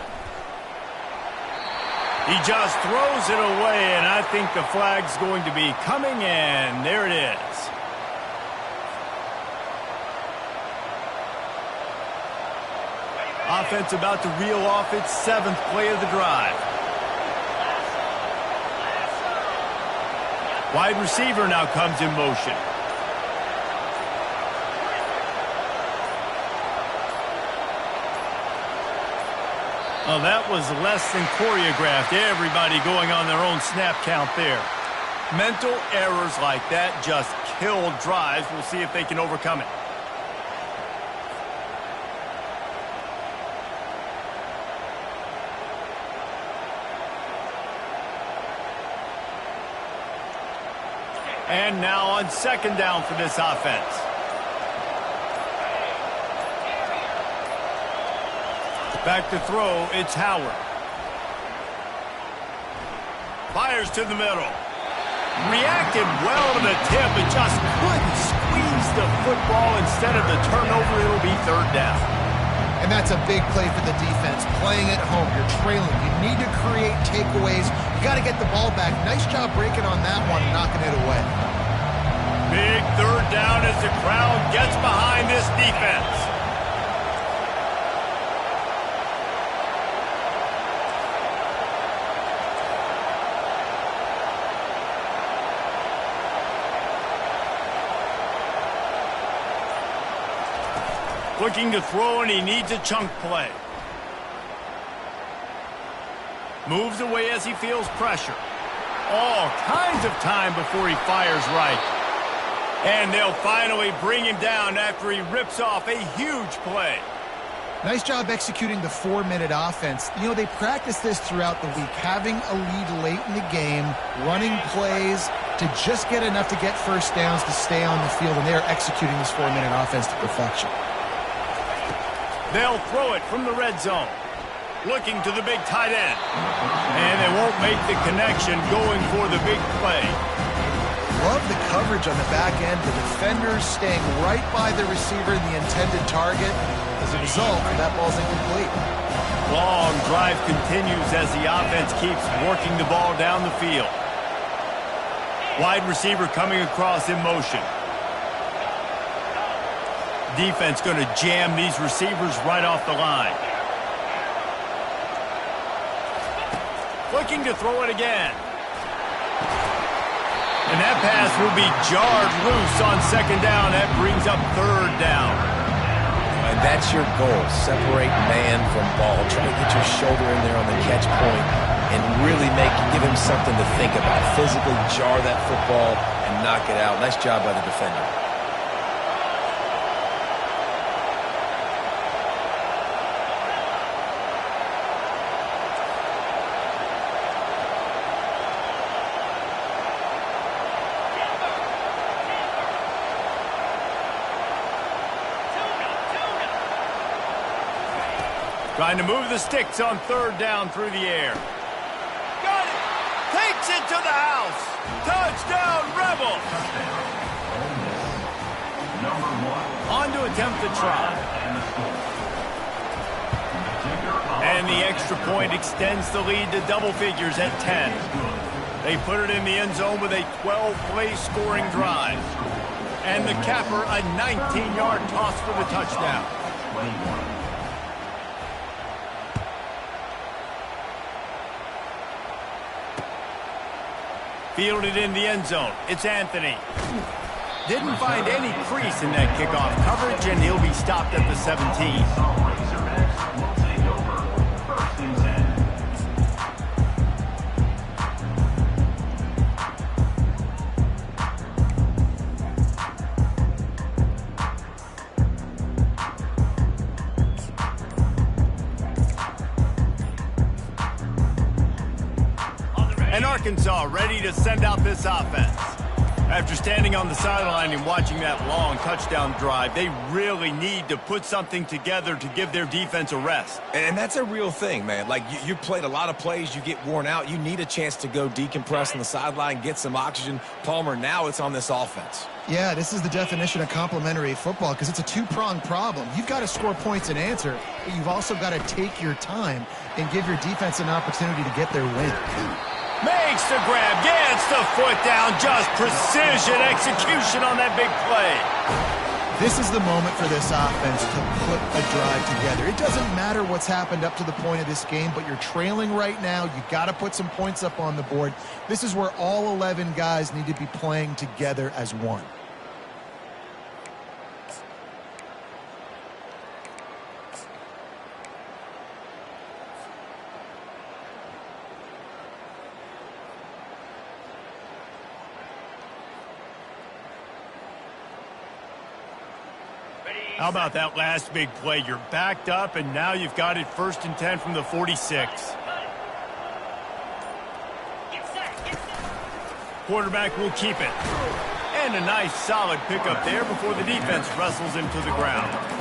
Speaker 1: He just throws it away, and I think the flag's going to be coming, and there it is. Offense about to reel off its 7th play of the drive. Wide receiver now comes in motion. Oh, that was less than choreographed. Everybody going on their own snap count there. Mental errors like that just killed drives. We'll see if they can overcome it. And now on second down for this offense. Back to throw, it's Howard. Fires to the middle. Reacted well to the tip, but just couldn't squeeze the football. Instead of the turnover, it'll be third down.
Speaker 3: And that's a big play for the defense. Playing at home, you're trailing. You need to create takeaways. You got to get the ball back. Nice job breaking on that one and knocking it away.
Speaker 1: Big third down as the crowd gets behind this defense. Looking to throw, and he needs a chunk play. Moves away as he feels pressure. All kinds of time before he fires right. And they'll finally bring him down after he rips off a huge play.
Speaker 3: Nice job executing the 4-minute offense. You know, they practice this throughout the week, having a lead late in the game, running plays to just get enough to get first downs to stay on the field, and they're executing this 4-minute offense to perfection.
Speaker 1: They'll throw it from the red zone. looking to the big tight end. And they won't make the connection going for the big play.
Speaker 3: Love the coverage on the back end. The defenders staying right by the receiver, the intended target. As a result, that ball's incomplete.
Speaker 1: Long drive continues as the offense keeps working the ball down the field. Wide receiver coming across in motion. Defense going to jam these receivers right off the line. Looking to throw it again. And that pass will be jarred loose on second down. That brings up third down.
Speaker 2: And that's your goal. Separate man from ball. Try to get your shoulder in there on the catch point and really give him something to think about. Physically jar that football and knock it out. Nice job by the defender.
Speaker 1: Trying to move the sticks on third down through the air. Got it! Takes it to the house! Touchdown, Rebels! On to attempt the try. And the extra point extends the lead to double figures at 10. They put it in the end zone with a 12-play scoring drive. And the capper, a 19-yard toss for the touchdown. Fielded in the end zone. It's Anthony. Didn't find any crease in that kickoff coverage, and he'll be stopped at the 17. And Arkansas ready to send out this offense. After standing on the sideline and watching that long touchdown drive, they really need to put something together to give their defense a rest.
Speaker 2: And that's a real thing, man. Like, you played a lot of plays, you get worn out. You need a chance to go decompress on the sideline, get some oxygen. Palmer, now it's on this offense.
Speaker 3: Yeah, this is the definition of complementary football because it's a two-pronged problem. You've got to score points and answer, but you've also got to take your time and give your defense an opportunity to get their win.
Speaker 1: Makes the grab, gets the foot down, just precision execution on that big play.
Speaker 3: This is the moment for this offense to put a drive together. It doesn't matter what's happened up to the point of this game, but you're trailing right now. You've got to put some points up on the board. This is where all 11 guys need to be playing together as one.
Speaker 1: How about that last big play? You're backed up, and now you've got it 1st and 10 from the 46. Quarterback will keep it. And a nice, solid pickup there before the defense wrestles him to the ground.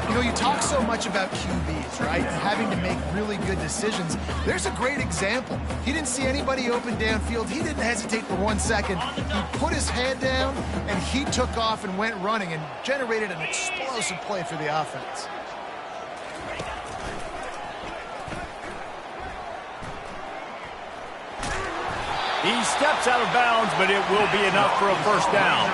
Speaker 3: You know, you talk so much about QBs, right? And having to make really good decisions. There's a great example. He didn't see anybody open downfield. He didn't hesitate for 1 second. He put his head down, and he took off and went running and generated an explosive play for the offense.
Speaker 1: He steps out of bounds, but it will be enough for a first down.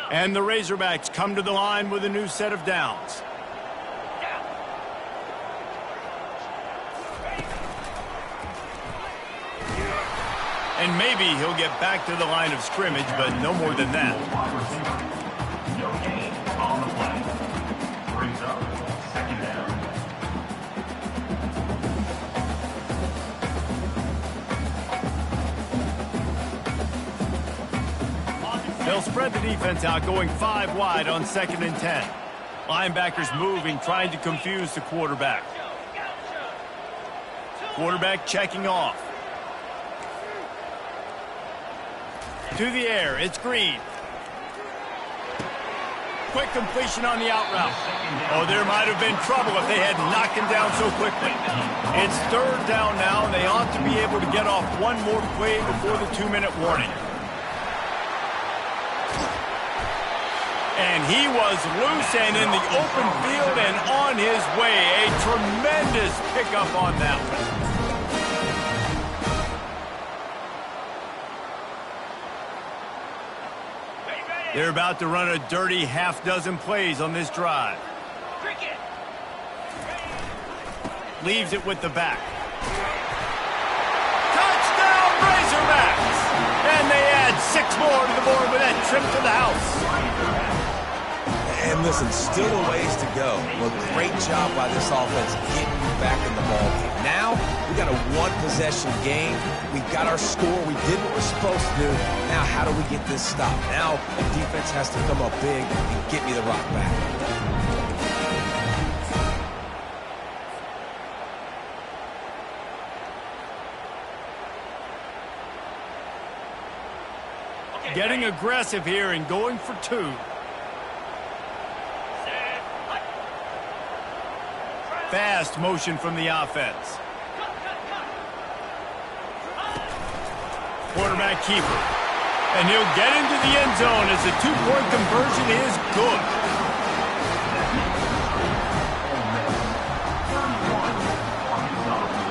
Speaker 1: And the Razorbacks come to the line with a new set of downs. And maybe he'll get back to the line of scrimmage, but no more than that.
Speaker 4: No gain on the play. Brings up 2nd down.
Speaker 1: They'll spread the defense out, going 5 wide on 2nd and 10. Linebackers moving, trying to confuse the quarterback. Quarterback checking off. To the air, it's Green. Quick completion on the out route. Oh, there might have been trouble if they had knocked him down so quickly. It's third down now, and they ought to be able to get off one more play before the 2-minute warning. And he was loose and in the open field and on his way. A tremendous pickup on that one. They're about to run a dirty half-dozen plays on this drive. Leaves it with the back. Touchdown, Razorbacks! And they add 6 more to the board with that trip to the house.
Speaker 2: And listen, still a ways to go. Well, great job by this offense getting you back in the ballgame. Now, we got a one-possession game. We got our score. We did what we're supposed to do. Now, how do we get this stopped? Now, the defense has to come up big and get me the rock back.
Speaker 1: Getting aggressive here and going for 2. Fast motion from the offense. Quarterback keeper. And he'll get into the end zone as the 2-point conversion is good.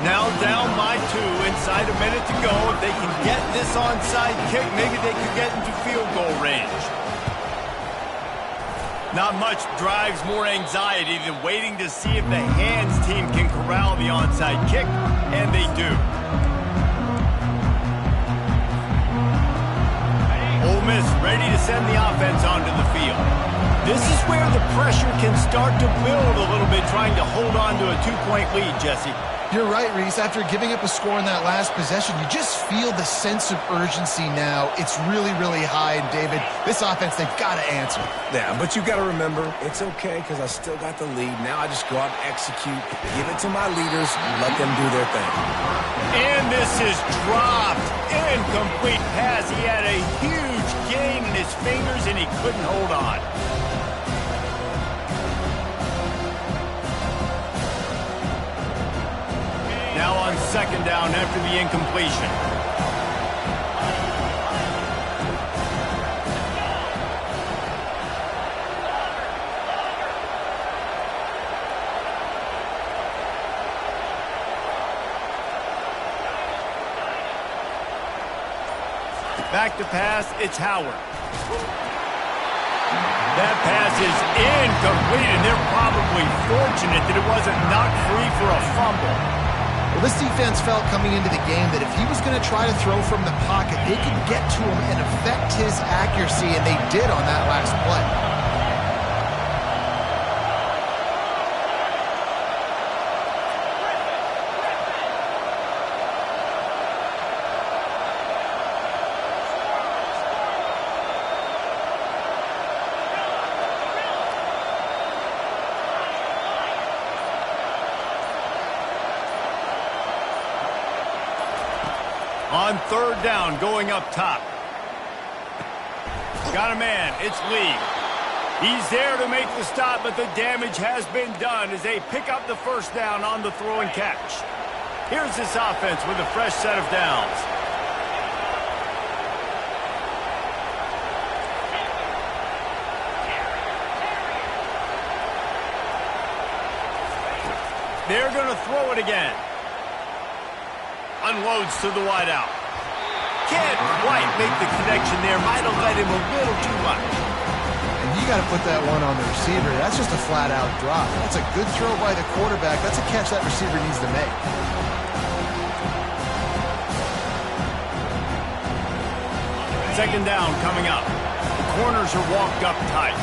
Speaker 1: Now down by 2, inside a minute to go. If they can get this onside kick, maybe they could get into field goal range. Not much drives more anxiety than waiting to see if the hands team can corral the onside kick, and they do. Ole Miss ready to send the offense onto the field. This is where the pressure can start to build a little bit, trying to hold on to a 2-point lead, Jesse.
Speaker 3: You're right, Reese. After giving up a score in that last possession, you just feel the sense of urgency now. It's really, really high. And, David, this offense, they've got to answer.
Speaker 2: Yeah, but you got to remember, it's okay because I still got the lead. Now I just go out and execute, give it to my leaders, and let them do their thing.
Speaker 1: And this is dropped. Incomplete pass. He had a huge gain in his fingers, and he couldn't hold on. Now on 2nd down after the incompletion. Back to pass, it's Howard. That pass is incomplete, and they're probably fortunate that it wasn't knocked free for a fumble.
Speaker 3: Well, this defense felt coming into the game that if he was going to try to throw from the pocket, they could get to him and affect his accuracy, and they did on that last play.
Speaker 1: On 3rd down, going up top. Got a man, it's Lee. He's there to make the stop, but the damage has been done as they pick up the 1st down on the throw and catch. Here's this offense with a fresh set of downs. They're going to throw it again. Unloads to the wideout. Can't quite make the connection there. Might have let him a little too much.
Speaker 3: And you got to put that one on the receiver. That's just a flat-out drop. That's a good throw by the quarterback. That's a catch that receiver needs to make.
Speaker 1: Second down coming up. The corners are walked up tight.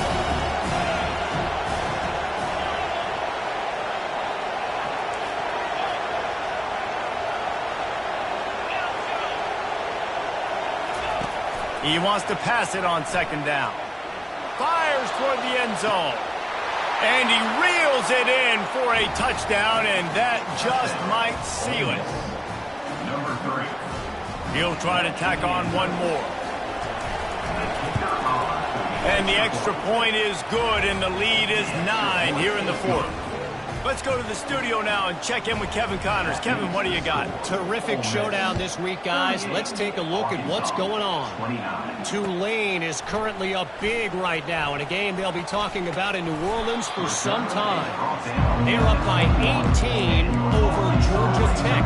Speaker 1: He wants to pass it on 2nd down. Fires toward the end zone. And he reels it in for a touchdown, and that just might seal it.
Speaker 4: Number 3.
Speaker 1: He'll try to tack on one more. And the extra point is good, and the lead is 9 here in the fourth. Let's go to the studio now and check in with Kevin Connors. Kevin, what do you got?
Speaker 5: Terrific showdown this week, guys. Let's take a look at what's going on. Tulane is currently up big right now in a game they'll be talking about in New Orleans for some time. They're up by 18 over Georgia Tech.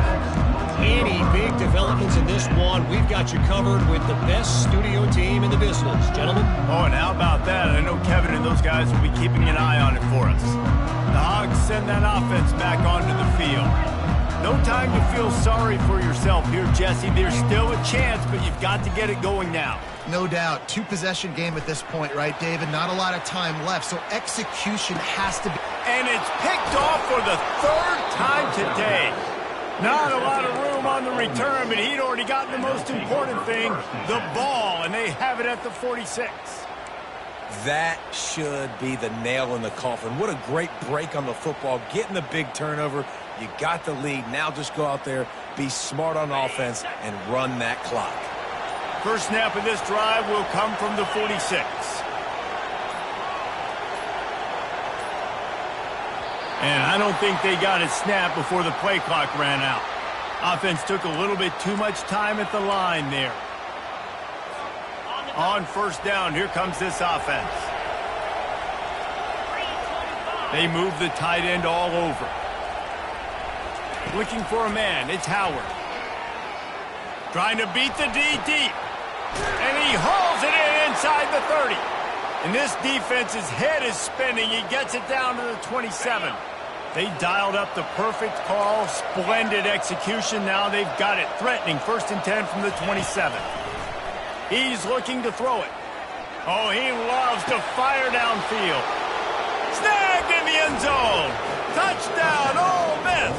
Speaker 5: Any big developments in this one, we've got you covered with the best studio team in the business. Gentlemen?
Speaker 1: Oh, and how about that? I know Kevin and those guys will be keeping an eye on it for us. The Hogs send that offense back onto the field. No time to feel sorry for yourself here, Jesse. There's still a chance, but you've got to get it going now.
Speaker 3: No doubt. 2-possession game at this point, right, David? Not a lot of time left, so execution has to be.
Speaker 1: And it's picked off for the third time today. Not a lot of room on the return, but he'd already gotten the most important thing, the ball, and they have it at the 46.
Speaker 2: That should be the nail in the coffin. What a great break on the football, getting the big turnover. You got the lead. Now just go out there, be smart on offense, and run that clock.
Speaker 1: First snap of this drive will come from the 46. And I don't think they got it snapped before the play clock ran out. Offense took a little bit too much time at the line there. On first down, here comes this offense. They move the tight end all over. Looking for a man, it's Howard. Trying to beat the D deep. And he hauls it in inside the 30. And this defense's head is spinning. He gets it down to the 27. They dialed up the perfect call. Splendid execution. Now they've got it. Threatening 1st and 10 from the 27. He's looking to throw it. Oh, he loves to fire downfield. Snagged in the end zone. Touchdown, Ole Miss.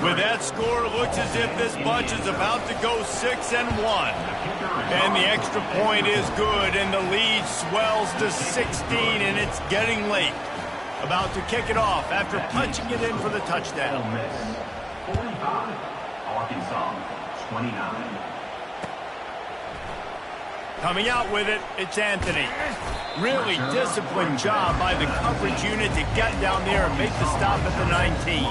Speaker 1: With that score, it looks as if this bunch is about to go 6-1. And the extra point is good, and the lead swells to 16, and it's getting late. About to kick it off after punching it in for the touchdown.
Speaker 4: Ole Miss 45, Arkansas 29.
Speaker 1: Coming out with it, it's Anthony. Really disciplined job by the coverage unit to get down there and make the stop at the 19.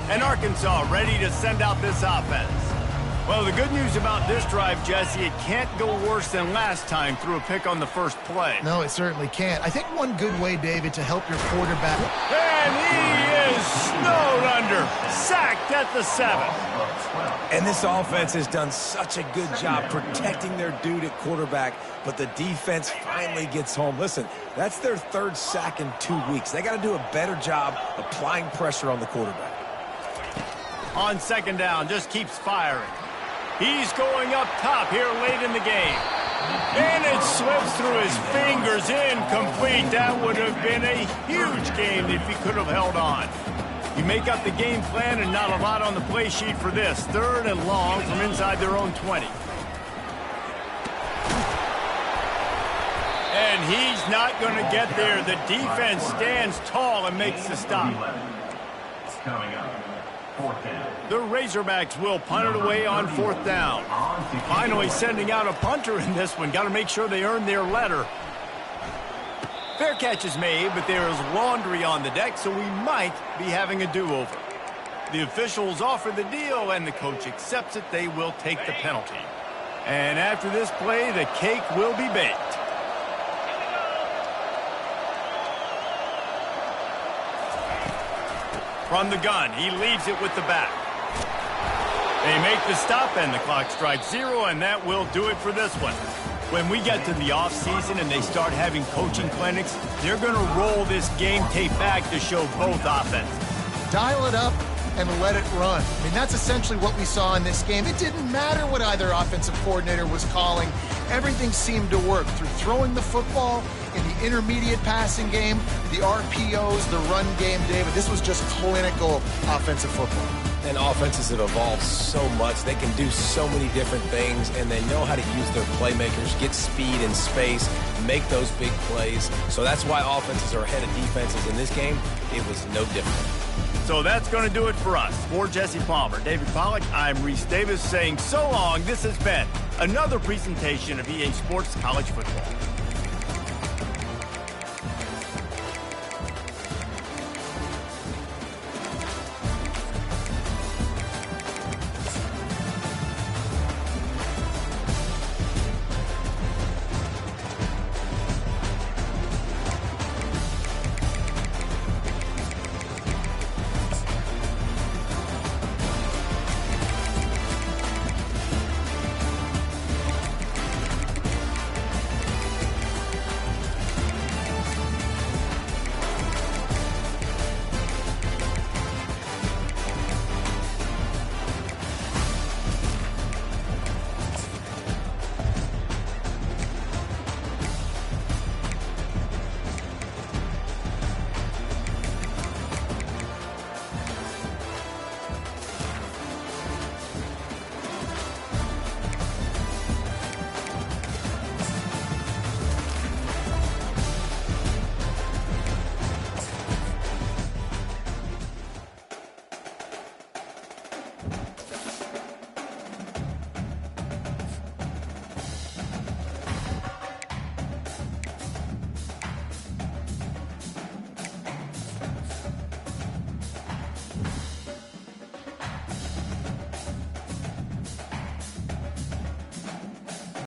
Speaker 1: And Arkansas ready to send out this offense. Well, the good news about this drive, Jesse, it can't go worse than last time through a pick on the first play.
Speaker 3: No, it certainly can't. I think one good way, David, to help your quarterback.
Speaker 1: And he is snowed under, sacked at the 7.
Speaker 2: And this offense has done such a good job protecting their dude at quarterback, but the defense finally gets home. Listen, that's their 3rd sack in 2 weeks. They got to do a better job applying pressure on the quarterback.
Speaker 1: On 2nd down, just keeps firing. He's going up top here late in the game. And it slips through his fingers, incomplete. That would have been a huge game if he could have held on. You make up the game plan and not a lot on the play sheet for this. 3rd and long from inside their own 20. And he's not going to get there. The defense stands tall and makes the stop.
Speaker 4: It's coming up. 4th down.
Speaker 1: The Razorbacks will punt it away on 4th down. Finally sending out a punter in this one. Got to make sure they earn their letter. Fair catch is made, but there is laundry on the deck, so we might be having a do-over. The officials offer the deal, and the coach accepts it. They will take the penalty. And after this play, the cake will be baked. From the gun, he leaves it with the back. They make the stop, and the clock strikes 0, and that will do it for this one. When we get to the offseason and they start having coaching clinics, they're going to roll this game tape back to show both offenses.
Speaker 3: Dial it up and let it run. I mean, that's essentially what we saw in this game. It didn't matter what either offensive coordinator was calling. Everything seemed to work through throwing the football, in the intermediate passing game, the RPOs, the run game, David. This was just clinical offensive football.
Speaker 2: And offenses have evolved so much. They can do so many different things, and they know how to use their playmakers, get speed and space, make those big plays. So that's why offenses are ahead of defenses in this game. It was no different.
Speaker 1: So that's going to do it for us. For Jesse Palmer, David Pollack, I'm Reese Davis saying so long. This has been another presentation of EA Sports College Football.